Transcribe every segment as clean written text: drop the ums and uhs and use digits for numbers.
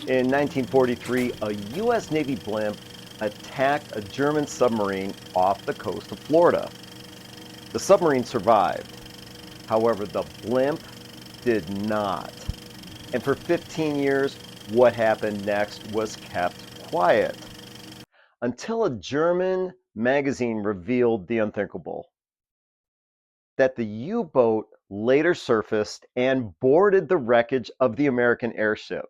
In 1943, a U.S. Navy blimp attacked a German submarine off the coast of Florida. The submarine survived. However, the blimp did not. And for 15 years, what happened next was kept quiet until a German magazine revealed the unthinkable, that the U-boat later surfaced and boarded the wreckage of the American airship.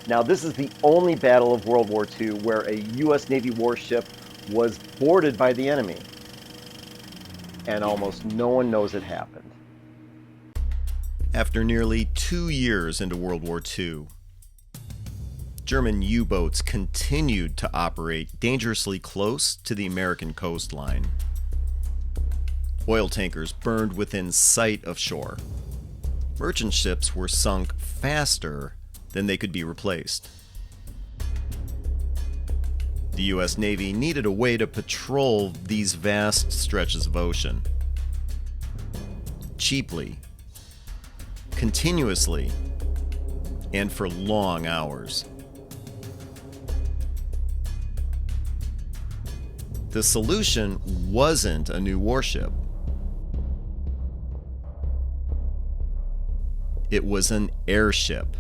Now, this is the only battle of World War II where a U.S. Navy warship was boarded by the enemy, and almost no one knows it happened. After nearly 2 years into World War II, German U-boats continued to operate dangerously close to the American coastline. Oil tankers burned within sight of shore. Merchant ships were sunk faster than they could be replaced. The U.S. Navy needed a way to patrol these vast stretches of ocean. Cheaply, continuously, and for long hours. The solution wasn't a new warship. It was an airship.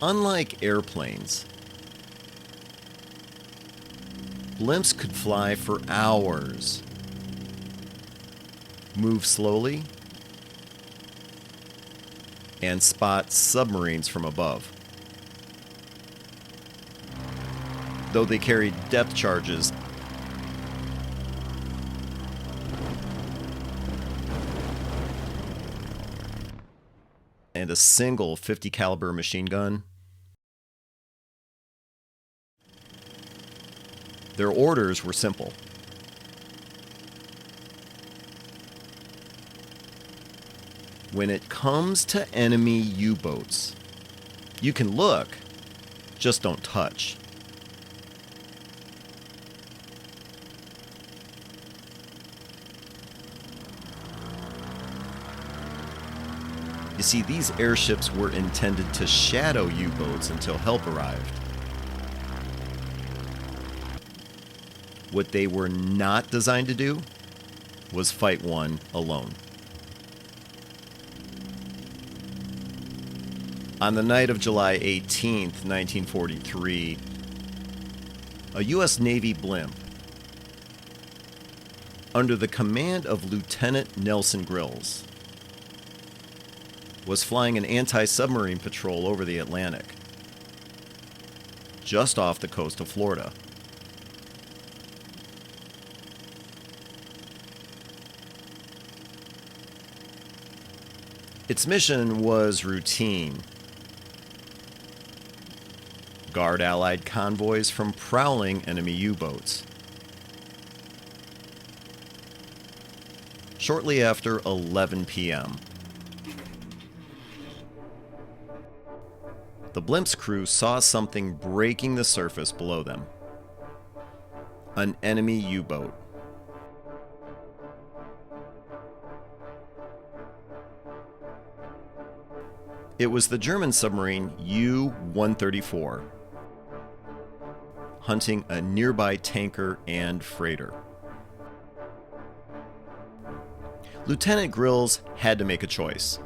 Unlike airplanes, blimps could fly for hours, move slowly, and spot submarines from above. Though they carried depth charges, and a single .50 caliber machine gun, their orders were simple. When it comes to enemy U-boats, you can look, just don't touch. You see, these airships were intended to shadow U-boats until help arrived. What they were not designed to do was fight one alone. On the night of July 18th, 1943, a U.S. Navy blimp, under the command of Lieutenant Nelson Grills, was flying an anti-submarine patrol over the Atlantic, just off the coast of Florida. Its mission was routine. Guard Allied convoys from prowling enemy U-boats. Shortly after 11 p.m., the blimp's crew saw something breaking the surface below them. An enemy U-boat. It was the German submarine U-134, hunting a nearby tanker and freighter. Lieutenant Grills had to make a choice.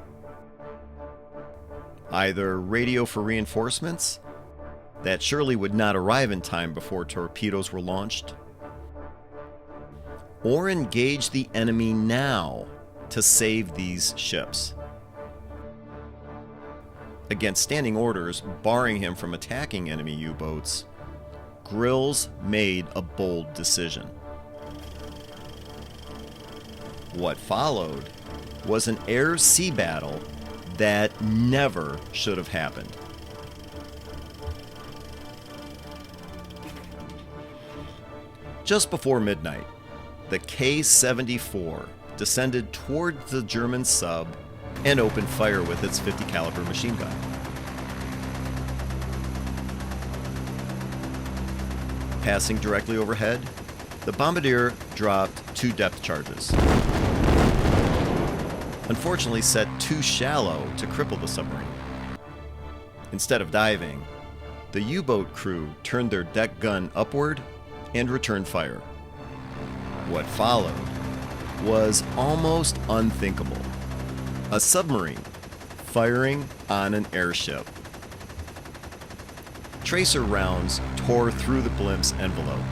Either radio for reinforcements that surely would not arrive in time before torpedoes were launched, or engage the enemy now to save these ships. Against standing orders barring him from attacking enemy U-boats, Grills made a bold decision. What followed was an air-sea battle that never should have happened. Just before midnight, the K-74 descended toward the German sub and opened fire with its 50 caliber machine gun. Passing directly overhead, the bombardier dropped 2 depth charges. Unfortunately set too shallow to cripple the submarine. Instead of diving, the U-boat crew turned their deck gun upward and returned fire. What followed was almost unthinkable. A submarine firing on an airship. Tracer rounds tore through the Blimp's envelope.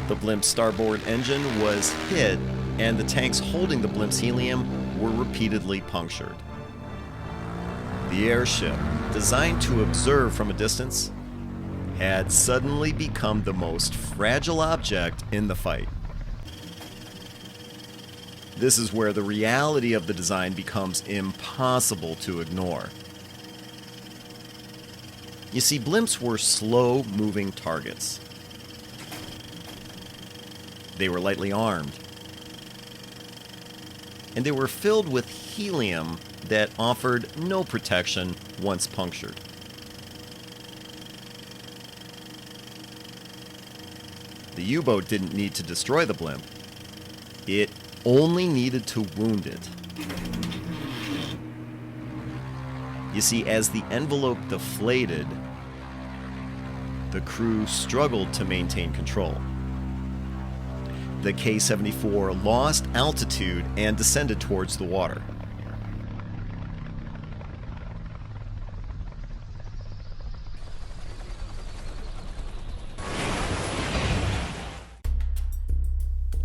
The Blimp's starboard engine was hit, and the tanks holding the Blimp's helium were repeatedly punctured. The airship, designed to observe from a distance, had suddenly become the most fragile object in the fight. This is where the reality of the design becomes impossible to ignore. You see, blimps were slow-moving targets. They were lightly armed, and they were filled with helium that offered no protection once punctured. The U-boat didn't need to destroy the blimp. It only needed to wound it. You see, as the envelope deflated, the crew struggled to maintain control. The K-74 lost altitude and descended towards the water.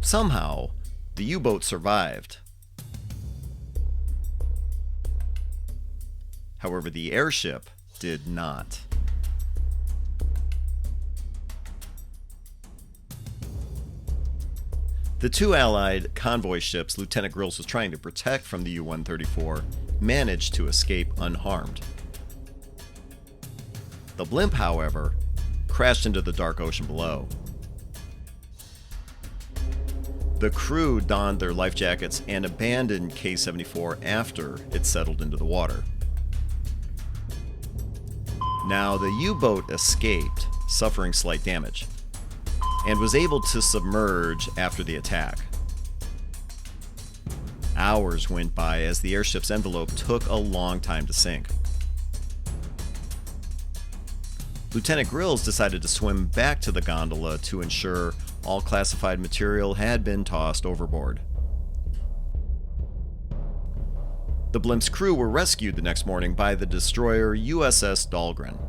Somehow, the U-boat survived. However, the airship did not. The 2 Allied convoy ships Lieutenant Grills was trying to protect from the U-134 managed to escape unharmed. The Blimp, however, crashed into the dark ocean below. The crew donned their life jackets and abandoned K-74 after it settled into the water. Now, the U-boat escaped, suffering slight damage, and was able to submerge after the attack. Hours went by as the airship's envelope took a long time to sink. Lieutenant Grills decided to swim back to the gondola to ensure all classified material had been tossed overboard. The Blimp's crew were rescued the next morning by the destroyer USS Dahlgren.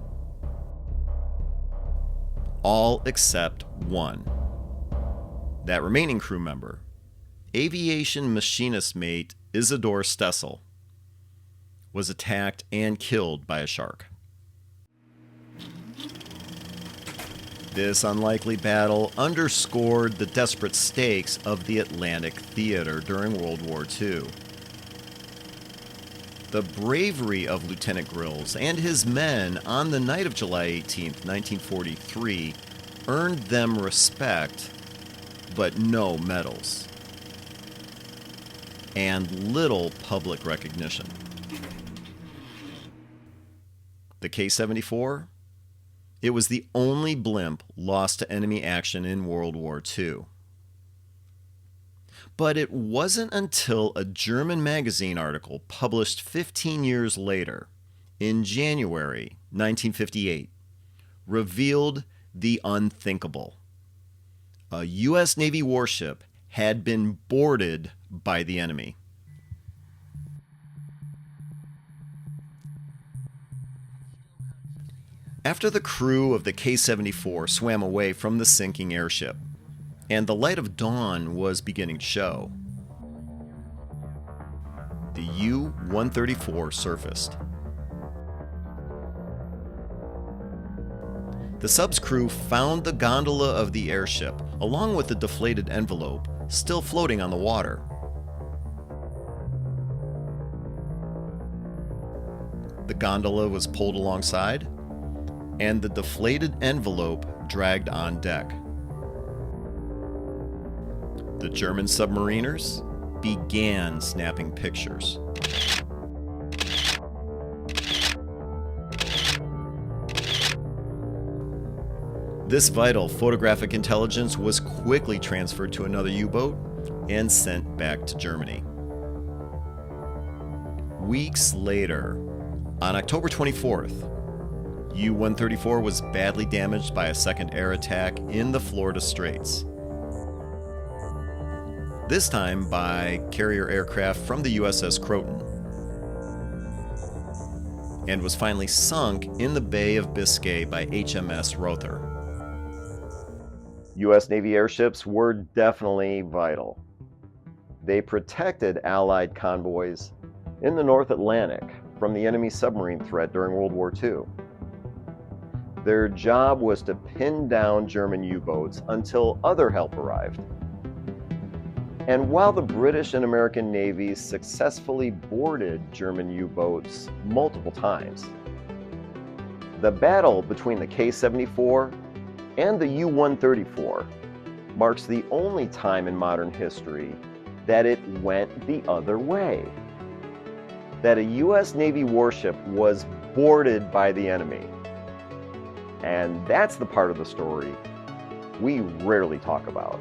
All except one. That remaining crew member, aviation machinist mate Isidor Stessel, was attacked and killed by a shark. This unlikely battle underscored the desperate stakes of the Atlantic theater during World War II. The bravery of Lieutenant Grills and his men on the night of July 18, 1943, earned them respect, but no medals, and little public recognition. The K-74? It was the only blimp lost to enemy action in World War II. But it wasn't until a German magazine article published 15 years later, in January 1958, revealed the unthinkable. A U.S. Navy warship had been boarded by the enemy. After the crew of the K-74 swam away from the sinking airship, and the light of dawn was beginning to show, the U-134 surfaced. The sub's crew found the gondola of the airship, along with the deflated envelope, still floating on the water. The gondola was pulled alongside, and the deflated envelope dragged on deck. the German submariners began snapping pictures. This vital photographic intelligence was quickly transferred to another U-boat and sent back to Germany. Weeks later, on October 24th, U-134 was badly damaged by a second air attack in the Florida Straits. This time by carrier aircraft from the USS Croton, and was finally sunk in the Bay of Biscay by HMS Rother. U.S. Navy airships were definitely vital. They protected Allied convoys in the North Atlantic from the enemy submarine threat during World War II. Their job was to pin down German U-boats until other help arrived. And while the British and American navies successfully boarded German U-boats multiple times, the battle between the K-74 and the U-134 marks the only time in modern history that it went the other way. That a U.S. Navy warship was boarded by the enemy. And that's the part of the story we rarely talk about.